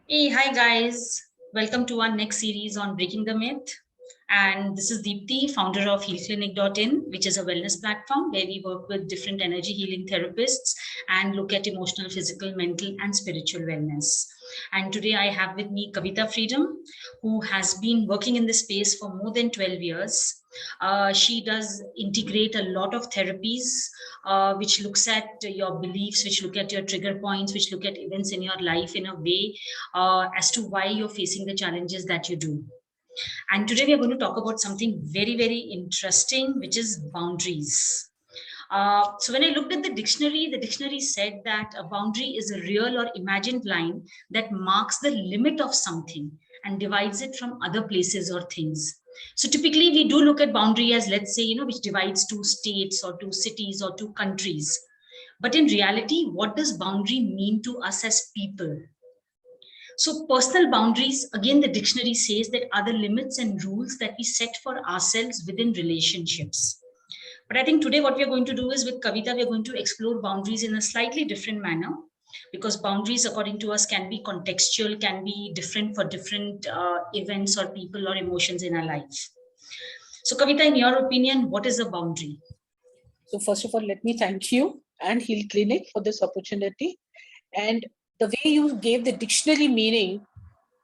Hey, hi guys. Welcome to our next series on breaking the myth. And this is Deepti, founder of healclinic.in, which is a wellness platform where we work with different energy healing therapists and look at emotional, physical, mental, and spiritual wellness. And today I have with me Kavita Freedom, who has been working in this space for more than 12 years. She does integrate a lot of therapies, which looks at your beliefs, which look at your trigger points, which look at events in your life in a way as to why you're facing the challenges that you do. And today we are going to talk about something very, very interesting, which is boundaries. So when I looked at the dictionary said that a boundary is a real or imagined line that marks the limit of something and divides it from other places or things. So typically we do look at boundary as, let's say, which divides two states or two cities or two countries. But in reality, what does boundary mean to us as people? So, personal boundaries, again, the dictionary says that are the limits and rules that we set for ourselves within relationships. But I think today, what we're going to do is with Kavita, we're going to explore boundaries in a slightly different manner because boundaries, according to us, can be contextual, can be different for different events or people or emotions in our life. So, Kavita, in your opinion, what is a boundary? So first of all, let me thank you and Heal Clinic for this opportunity. And the way you gave the dictionary meaning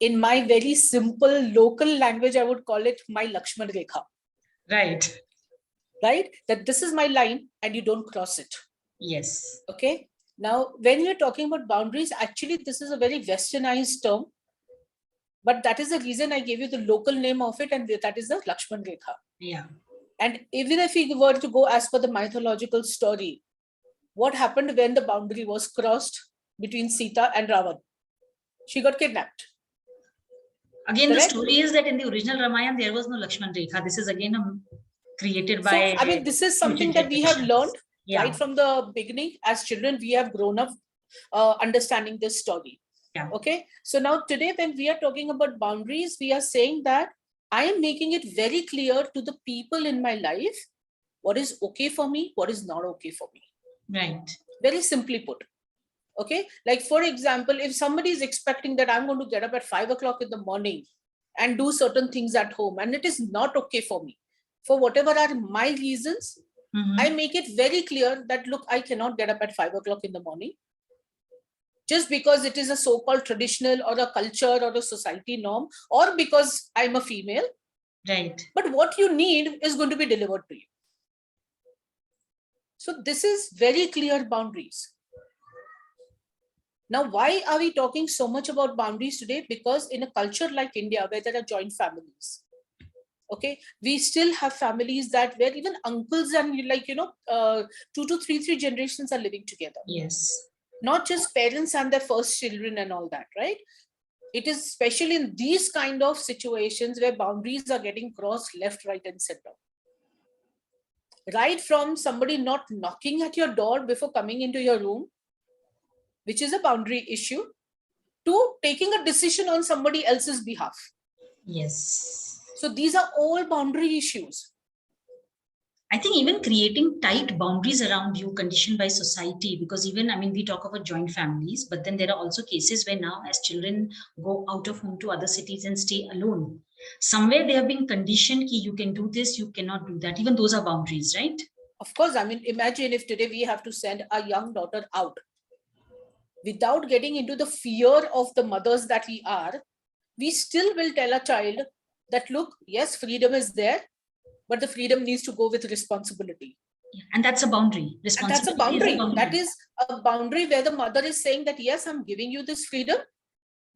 in my very simple local language, I would call it my Lakshman Rekha. Right. Right? That this is my line and you don't cross it. Yes. Okay. Now, when you're talking about boundaries, actually, this is a very westernized term. But that is the reason I gave you the local name of it, and that is the Lakshman Rekha. Yeah. And even if we were to go as per the mythological story, what happened when the boundary was crossed between Sita and Ravan? She got kidnapped. Again, Correct? the story is that in the original Ramayana, there was no Lakshman Rekha. This is again created by. So, I mean, this is something that we have learned right from the beginning. As children, we have grown up understanding this story. Yeah. Okay. So now today, when we are talking about boundaries, we are saying that I am making it very clear to the people in my life what is okay for me, what is not okay for me. Right. Very simply put. Okay. Like, for example, if somebody is expecting that I'm going to get up at 5 o'clock in the morning and do certain things at home, and it is not okay for me, for whatever are my reasons, I make it very clear that, look, I cannot get up at 5 o'clock in the morning just because it is a so-called traditional or a culture or a society norm, or because I'm a female. Right. But what you need is going to be delivered to you. So this is very clear boundaries. Now, why are we talking so much about boundaries today? Because in a culture like India, where there are joint families, okay, we still have families that where even uncles and 2 to 3 generations are living together. Yes. Not just parents and their first children and all that, right? It is especially in these kind of situations where boundaries are getting crossed left, right, and center. Right from somebody not knocking at your door before coming into your room, which is a boundary issue, to taking a decision on somebody else's behalf. Yes. So these are all boundary issues. I think even creating tight boundaries around you conditioned by society, because even, I mean, we talk about joint families, but then there are also cases where now as children go out of home to other cities and stay alone. Somewhere they have been conditioned ki you can do this, you cannot do that. Even those are boundaries, right? Of course, I mean, imagine if today we have to send a young daughter out without getting into the fear of the mothers that we are, we still will tell a child that, look, yes, freedom is there, but the freedom needs to go with responsibility. And that's a boundary. And that's a boundary. That is a boundary where the mother is saying that, yes, I'm giving you this freedom,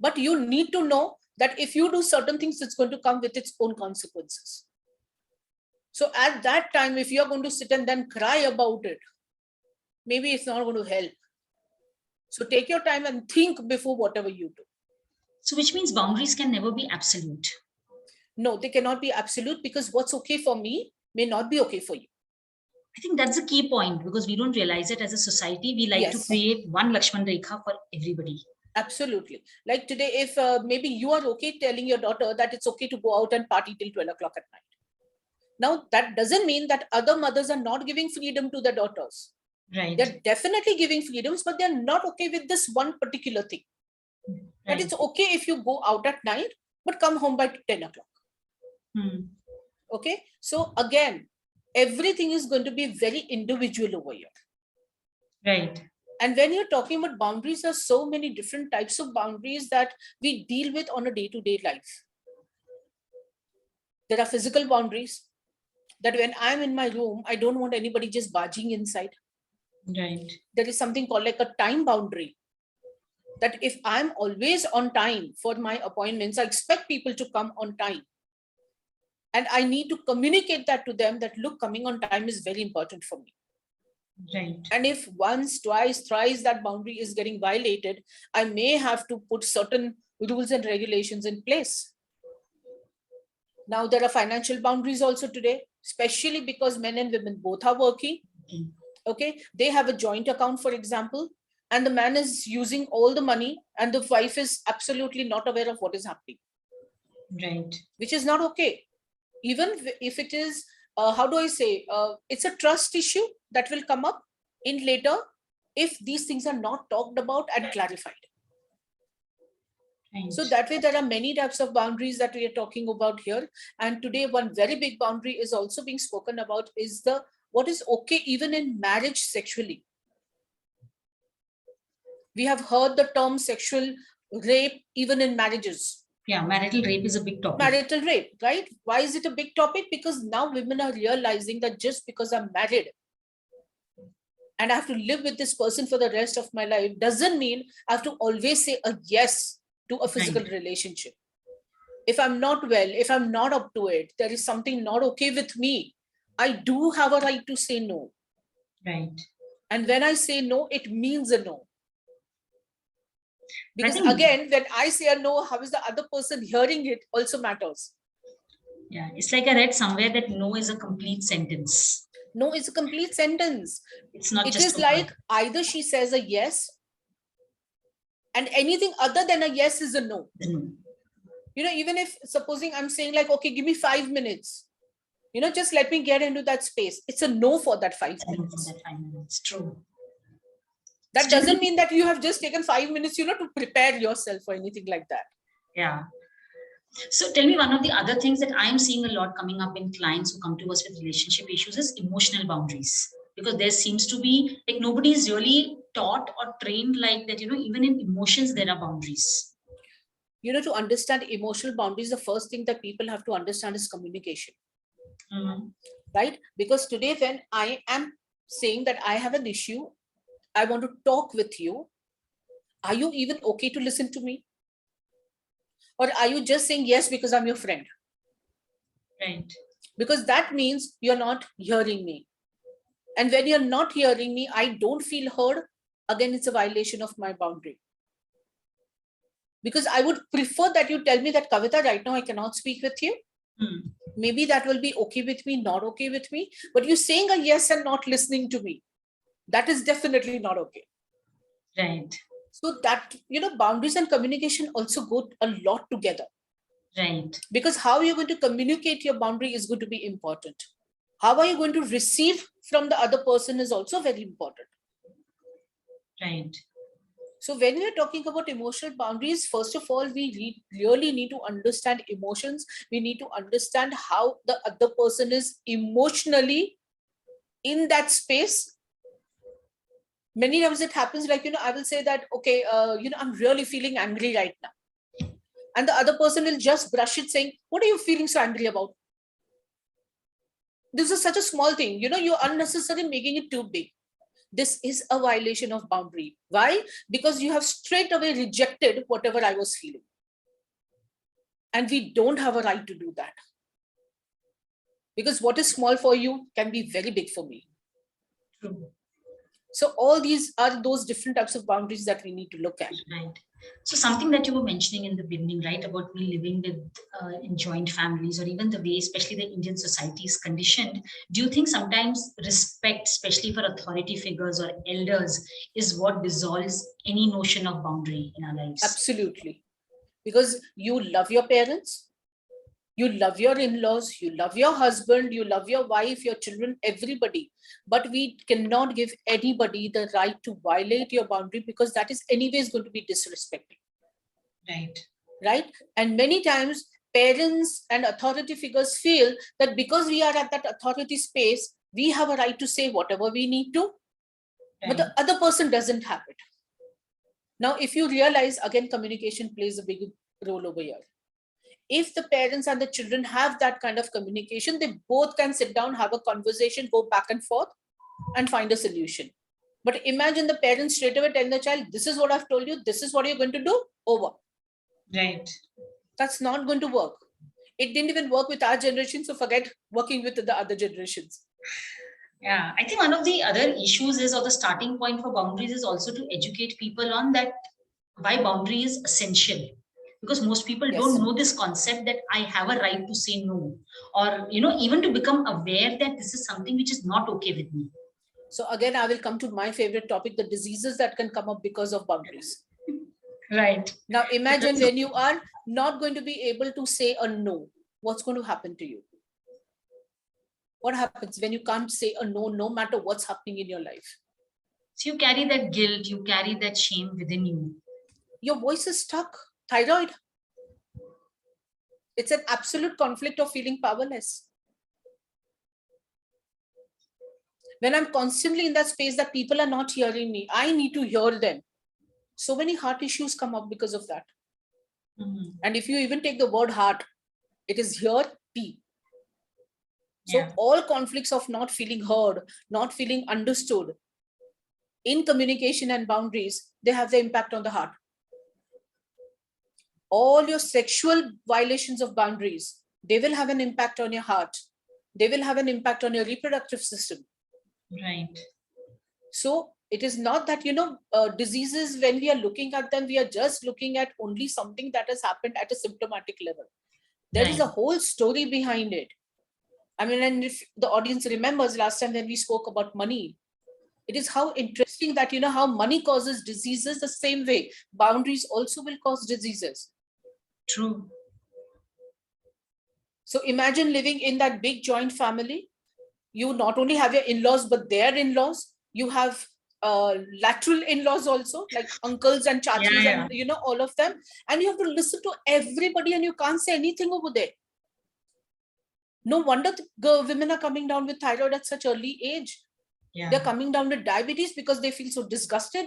but you need to know that if you do certain things, it's going to come with its own consequences. So at that time, if you're going to sit and then cry about it, maybe it's not going to help. So take your time and think before whatever you do. So which means boundaries can never be absolute. No, they cannot be absolute, because what's okay for me may not be okay for you. I think that's a key point, because we don't realize it as a society. We like to create one Lakshman Rekha for everybody. Absolutely. Like today, if maybe you are okay telling your daughter that it's okay to go out and party till 12 o'clock at night. Now, that doesn't mean that other mothers are not giving freedom to their daughters. Right. They're definitely giving freedoms, but they're not okay with this one particular thing. That it's okay if you go out at night, but come home by 10 o'clock. Okay. So again, everything is going to be very individual over here. Right. And when you're talking about boundaries, there are so many different types of boundaries that we deal with on a day-to-day life. There are physical boundaries that when I'm in my room, I don't want anybody just barging inside. Right. There is something called like a time boundary, that if I'm always on time for my appointments, I expect people to come on time. And I need to communicate that to them that, look, coming on time is very important for me. Right. And if once, twice, thrice that boundary is getting violated, I may have to put certain rules and regulations in place. Now, there are financial boundaries also today, especially because men and women both are working. Okay, they have a joint account, for example, and the man is using all the money and the wife is absolutely not aware of what is happening. Right. Which is not okay. Even if it is, how do I say, it's a trust issue that will come up in later if these things are not talked about and clarified. Right. So that way, there are many types of boundaries that we are talking about here. And today, one very big boundary is also being spoken about is the what is okay even in marriage sexually. We have heard the term sexual rape even in marriages. Yeah, marital rape is a big topic. Marital rape, right? Why is it a big topic? Because now women are realizing that just because I'm married and I have to live with this person for the rest of my life doesn't mean I have to always say a yes to a physical relationship. If I'm not well, if I'm not up to it, there is something not okay with me, I do have a right to say no. Right. And when I say no, it means a no. Because again, when I say a no, how is the other person hearing it also matters. Yeah, it's like I read somewhere that no is a complete sentence. No is a complete sentence. It's not it just is like either she says a yes and anything other than a yes is a no. You know, even if supposing I'm saying like, okay, give me 5 minutes, you know, just let me get into that space. It's a no for that 5 minutes. That 5 minutes. True. That doesn't mean that you have just taken 5 minutes, you know, to prepare yourself or anything like that. Yeah. So tell me, one of the other things that I'm seeing a lot coming up in clients who come to us with relationship issues is emotional boundaries. Because there seems to be like nobody is really taught or trained like that, you know, even in emotions, there are boundaries. You know, to understand emotional boundaries, the first thing that people have to understand is communication. Right? Because today, when I am saying that I have an issue, I want to talk with you, are you even okay to listen to me? Or are you just saying yes because I'm your friend? Right. Because that means you're not hearing me. And when you're not hearing me, I don't feel heard. Again, it's a violation of my boundary. Because I would prefer that you tell me that, Kavita, right now I cannot speak with you. Maybe that will be okay with me, not okay with me. But you're saying a yes and not listening to me. That is definitely not okay. Right. So that, you know, boundaries and communication also go a lot together. Right. Because how you're going to communicate your boundary is going to be important. How are you going to receive from the other person is also very important. Right. So when we're talking about emotional boundaries, first of all, we really need to understand emotions. We need to understand how the other person is emotionally in that space. Many times it happens like, you know, I will say that, okay, you know, I'm really feeling angry right now. And the other person will just brush it saying, what are you feeling so angry about? This is such a small thing, you know, you're unnecessarily making it too big. This is a violation of boundary. Why? Because you have straight away rejected whatever I was feeling. And we don't have a right to do that. Because what is small for you can be very big for me. True. So all these are those different types of boundaries that we need to look at. Right. So something that you were mentioning in the beginning, right, about me living with in joint families, or even the way, especially the Indian society is conditioned. Do you think sometimes respect, especially for authority figures or elders, is what dissolves any notion of boundary in our lives? Absolutely. Because you love your parents, you love your in-laws, you love your husband, you love your wife, your children, everybody. But we cannot give anybody the right to violate your boundary, because that is anyways going to be disrespecting. Right? And many times parents and authority figures feel that because we are at that authority space, we have a right to say whatever we need to, but the other person doesn't have it. Now, if you realize, again, communication plays a big role over here. If the parents and the children have that kind of communication, they both can sit down, have a conversation, go back and forth, and find a solution. But imagine the parents straight away tell the child, this is what I've told you, this is what you're going to do, over. Right. That's not going to work. It didn't even work with our generation, so forget working with the other generations. Yeah, I think one of the other issues is, or the starting point for boundaries is also to educate people on that why boundary is essential. Because most people don't know this concept that I have a right to say no, or even to become aware that this is something which is not okay with me. So again, I will come to my favorite topic, the diseases that can come up because of boundaries. Right. Now imagine when you are not going to be able to say a no, what's going to happen to you? What happens when you can't say a no, no matter what's happening in your life? So you carry that guilt, you carry that shame within you. Your voice is stuck. Thyroid. It's an absolute conflict of feeling powerless. When I'm constantly in that space that people are not hearing me, I need to hear them. So many heart issues come up because of that. And if you even take the word heart, it is here, T. So all conflicts of not feeling heard, not feeling understood in communication and boundaries, they have the impact on the heart. All your sexual violations of boundaries, they will have an impact on your heart. They will have an impact on your reproductive system. Right. So it is not that, diseases, when we are looking at them, we are just looking at only something that has happened at a symptomatic level. There is a whole story behind it. I mean, and if the audience remembers last time when we spoke about money, it is how interesting that, how money causes diseases the same way. Boundaries also will cause diseases. True. So imagine living in that big joint family. You not only have your in-laws, but their in-laws. You have lateral in-laws also, like uncles and chachis and, all of them. And you have to listen to everybody and you can't say anything over there. No wonder the women are coming down with thyroid at such early age. They're coming down with diabetes because they feel so disgusted.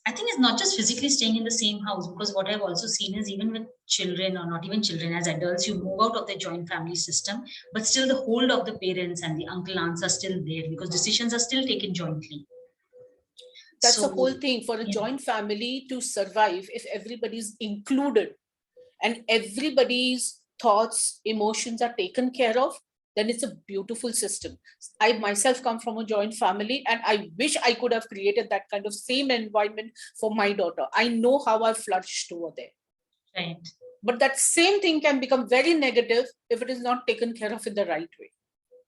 I think it's not just physically staying in the same house, because what I've also seen is even with children, or not even children, as adults, you move out of the joint family system, but still the hold of the parents and the uncle aunts are still there because decisions are still taken jointly. That's the whole thing. For a joint family to survive, if everybody's included and everybody's thoughts, emotions are taken care of, then it's a beautiful system. I myself come from a joint family and I wish I could have created that kind of same environment for my daughter. I know how I flourished over there. Right. But that same thing can become very negative if it is not taken care of in the right way.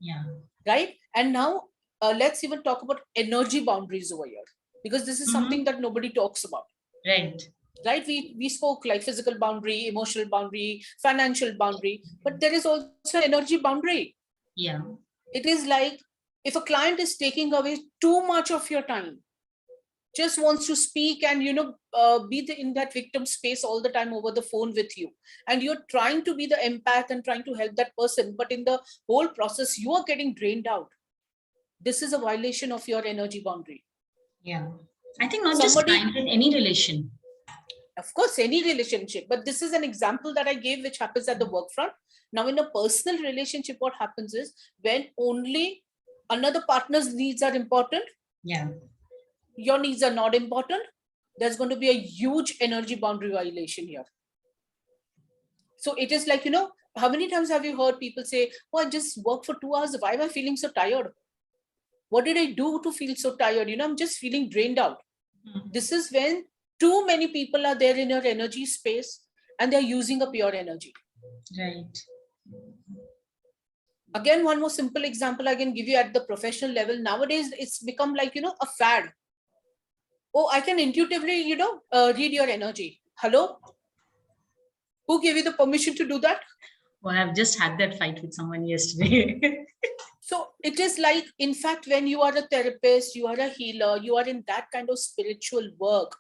Yeah. Right. And now let's even talk about energy boundaries over here, because this is something that nobody talks about. Right. Right. We spoke like physical boundary, emotional boundary, financial boundary, but there is also energy boundary. Yeah. It is like if a client is taking away too much of your time, just wants to speak and be in that victim space all the time over the phone with you, and you're trying to be the empath and trying to help that person, but in the whole process you are getting drained out. This is a violation of your energy boundary. Yeah. I think not just client, in any relation. Of course, any relationship, but this is an example that I gave which happens at the work front. Now in a personal relationship, what happens is when only another partner's needs are important, your needs are not important, there's going to be a huge energy boundary violation here. So it is like, how many times have you heard people say, oh, I just worked for 2 hours, why am I feeling so tired? What did I do to feel so tired? I'm just feeling drained out. This is when too many people are there in your energy space and they're using up your energy. Right. Again, one more simple example I can give you at the professional level. Nowadays, it's become like, a fad. Oh, I can intuitively, read your energy. Hello? Who gave you the permission to do that? Well, I've just had that fight with someone yesterday. So it is like, in fact, when you are a therapist, you are a healer, you are in that kind of spiritual work,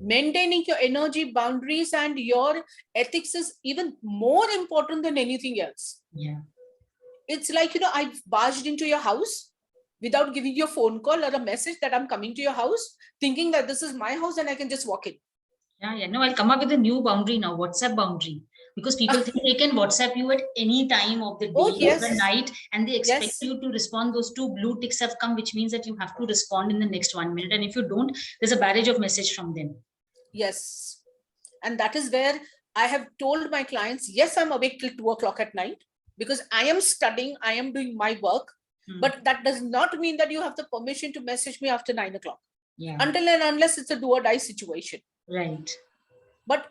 Maintaining your energy boundaries and your ethics is even more important than anything else. Yeah. It's like, I've barged into your house without giving you a phone call or a message that I'm coming to your house, thinking that this is my house and I can just walk in. Yeah. No, I'll come up with a new boundary now, WhatsApp boundary. Because people think they can WhatsApp you at any time of the day Oh, or yes. the night, and they expect Yes. you to respond. Those 2 blue ticks have come, which means that you have to respond in the next 1 minute. And if you don't, there's a barrage of message from them. Yes. And that is where I have told my clients, yes, I'm awake till 2 o'clock at night because I am studying, I am doing my work. But that does not mean that you have the permission to message me after 9 o'clock. Yeah. Until and unless it's a do or die situation. Right. But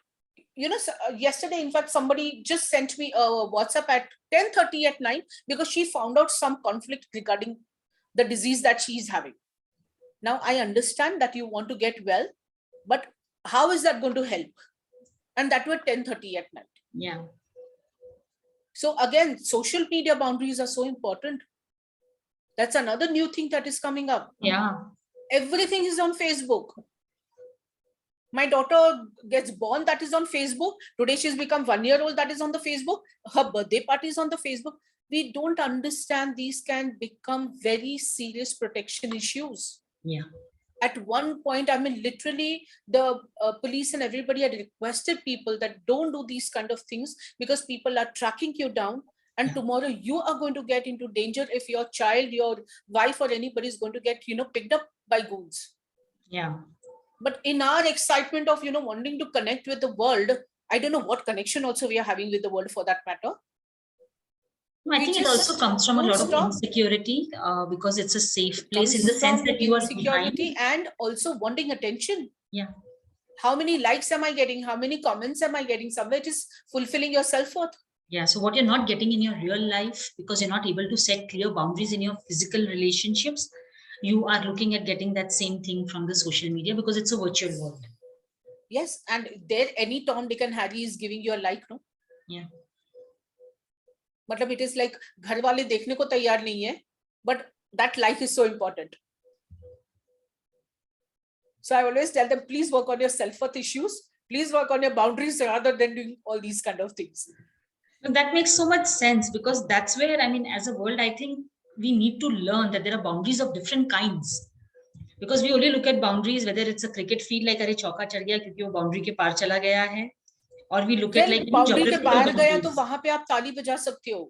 yesterday, in fact, somebody just sent me a WhatsApp at 10:30 at night because she found out some conflict regarding the disease that she is having. Now, I understand that you want to get well, but how is that going to help? And that was 10:30 at night. Yeah. So again, social media boundaries are so important. That's another new thing that is coming up. Yeah. Everything is on Facebook. My daughter gets born, that is on Facebook. Today she's become 1 year old, that is on the Facebook. Her birthday party is on the Facebook. We don't understand these can become very serious protection issues. Yeah. At one point, I mean, literally the police and everybody had requested people that don't do these kind of things because people are tracking you down. And tomorrow you are going to get into danger if your child, your wife or anybody is going to get, picked up by goons. Yeah. But in our excitement of, wanting to connect with the world, I don't know what connection also we are having with the world for that matter. I think it also comes from a lot of insecurity because it's a safe place in the sense that you are insecurity and also wanting attention. Yeah. How many likes am I getting? How many comments am I getting? Somewhere it is fulfilling your self-worth. Yeah. So what you're not getting in your real life because you're not able to set clear boundaries in your physical relationships, you are looking at getting that same thing from the social media because it's a virtual world. Yes. And there any Tom, Dick and Harry is giving you a like, no? Yeah. मतलब it is like घर वाले देखने को तैयार नहीं है, but that like is so important. So I always tell them, please work on your self-worth issues. Please work on your boundaries rather than doing all these kind of things. That makes so much sense because that's where, I mean, as a world, I think we need to learn that there are boundaries of different kinds. Because we only look at boundaries, whether it's a cricket field, like अरे चौका चढ़ गया क्योंकि वो boundary के पार चला गया है, और we look at like boundary के बाहर गया तो वहां पे आप ताली बजा सकते हो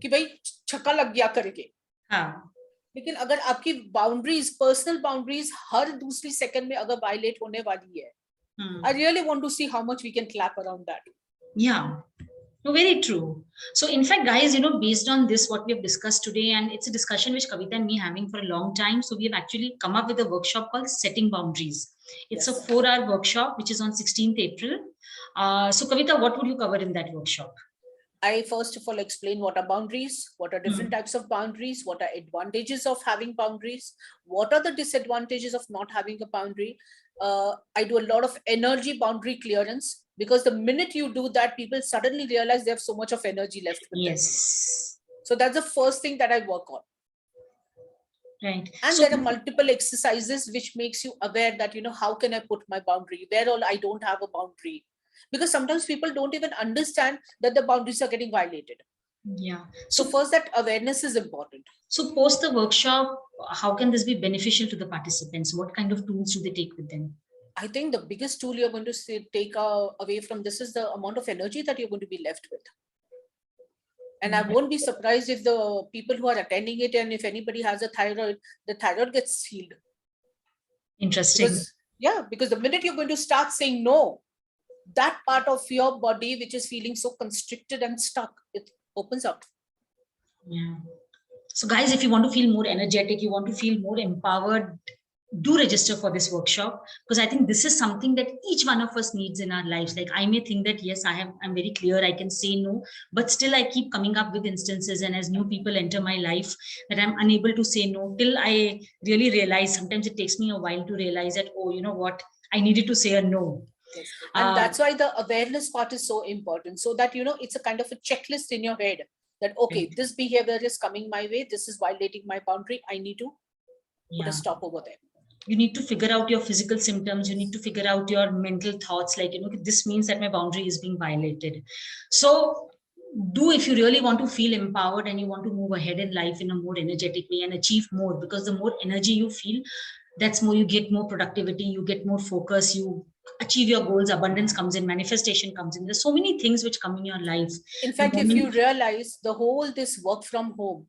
कि भाई छक्का लग गया करके. हाँ. लेकिन अगर आपकी बाउंड्रीज, पर्सनल बाउंड्रीज हर दूसरी सेकंड में अगर वायलेट होने वाली है, I really want to see how much we can clap around that. Yeah. No, very true. So in fact, guys, based on this, what we have discussed today, and it's a discussion which Kavita and me having for a long time. So we have actually come up with a workshop called Setting Boundaries. It's a 4-hour workshop, which is on 16th April. So Kavita, what would you cover in that workshop? I first of all explain what are boundaries, what are different types of boundaries, what are advantages of having boundaries, what are the disadvantages of not having a boundary. I do a lot of energy boundary clearance because the minute you do that, people suddenly realize they have so much of energy left with them. So that's the first thing that I work on. Right. And there are multiple exercises which makes you aware that, how can I put my boundary? Where all I don't have a boundary. Because sometimes people don't even understand that the boundaries are getting violated. Yeah. So first, that awareness is important. So post the workshop, how can this be beneficial to the participants? What kind of tools do they take with them? I think the biggest tool you're going to take away from this is the amount of energy that you're going to be left with. And I won't be surprised if the people who are attending it, and if anybody has a thyroid, the thyroid gets healed. Interesting. Because the minute you're going to start saying no, that part of your body which is feeling so constricted and stuck, it opens up. Yeah. So guys, if you want to feel more energetic, you want to feel more empowered, do register for this workshop, because I think this is something that each one of us needs in our lives. Like I may think that, yes, I'm very clear, I can say no, but still I keep coming up with instances, and as new people enter my life, that I'm unable to say no till I really realize. Sometimes it takes me a while to realize that, oh, you know what, I needed to say a no. Yes. And that's why the awareness part is so important, so that, it's a kind of a checklist in your head that, okay, this behavior is coming my way, this is violating my boundary, I need to put a stop over there. You need to figure out your physical symptoms. You need to figure out your mental thoughts, like, this means that my boundary is being violated. So if you really want to feel empowered and you want to move ahead in life in a more energetic way and achieve more, because the more energy you feel, that's more you get more productivity, you get more focus, you achieve your goals, abundance comes in, manifestation comes in. There's so many things which come in your life. In fact, if you realize the whole this work from home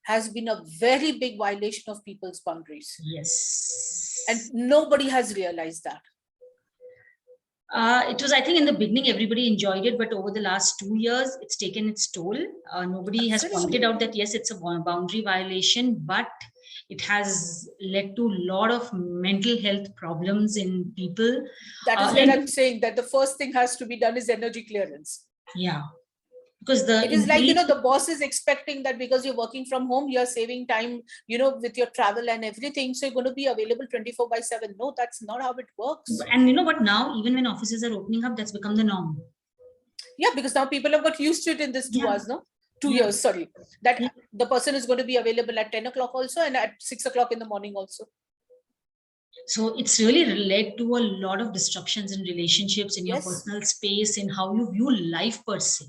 has been a very big violation of people's boundaries. Yes. And nobody has realized that. It was, I think, in the beginning, everybody enjoyed it, but over the last 2 years, it's taken its toll. Nobody has pointed out that, yes, it's a boundary violation, but it has led to a lot of mental health problems in people. That is where I'm saying that the first thing has to be done is energy clearance. Yeah. Because it is like, the boss is expecting that because you're working from home, you're saving time, with your travel and everything. So you're going to be available 24/7. No, that's not how it works. And you know what, now, even when offices are opening up, that's become the norm. Yeah, because now people have got used to it in this 2 hours, no? 2 years, sorry. That the person is going to be available at 10 o'clock also and at 6 o'clock in the morning also. So it's really led to a lot of disruptions in relationships, in your personal space, in how you view life per se.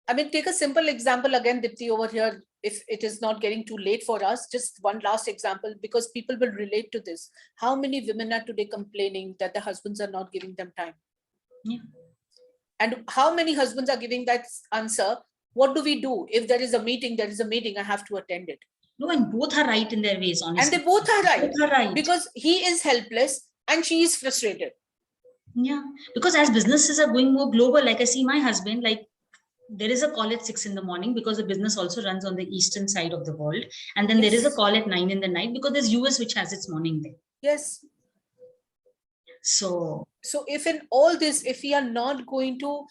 I mean, take a simple example again, Deepti, over here. If it is not getting too late for us, just one last example, because people will relate to this. How many women are today complaining that their husbands are not giving them time? Yeah. And how many husbands are giving that answer? What do we do? If there is a meeting, I have to attend it. No, and both are right in their ways, honestly. And they both are right. Both are right. Because he is helpless and she is frustrated. Yeah, because as businesses are going more global, like I see my husband, like, there is a call at 6 in the morning because the business also runs on the eastern side of the world. And then there is a call at 9 in the night because there's US which has its morning there. Yes. So if in all this, if we are not going to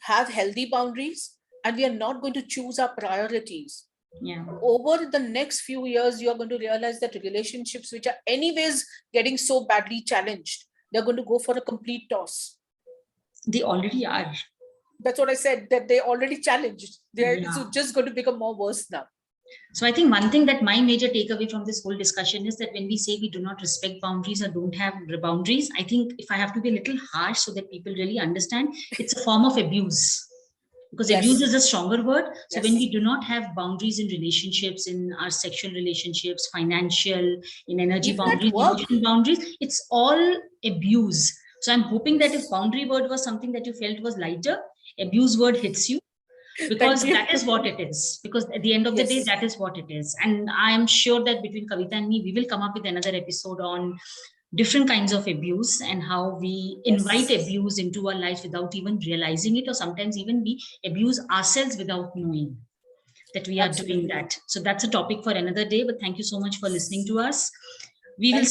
have healthy boundaries and we are not going to choose our priorities, over the next few years, you are going to realize that relationships which are anyways getting so badly challenged, they're going to go for a complete toss. They already are. That's what I said, that they already challenged. They're just going to become more worse now. So I think one thing that my major takeaway from this whole discussion is that when we say we do not respect boundaries or don't have boundaries, I think if I have to be a little harsh so that people really understand, it's a form of abuse. Because abuse is a stronger word. So when we do not have boundaries in relationships, in our sexual relationships, financial, in energy boundaries, emotional boundaries, it's all abuse. So I'm hoping that if boundary word was something that you felt was lighter, abuse word hits you. Because that is what it is. Because at the end of the day, that is what it is. And I'm sure that between Kavita and me, we will come up with another episode on different kinds of abuse and how we invite abuse into our lives without even realizing it, or sometimes even we abuse ourselves without knowing that we are doing that. So that's a topic for another day, but thank you so much for listening to us. We will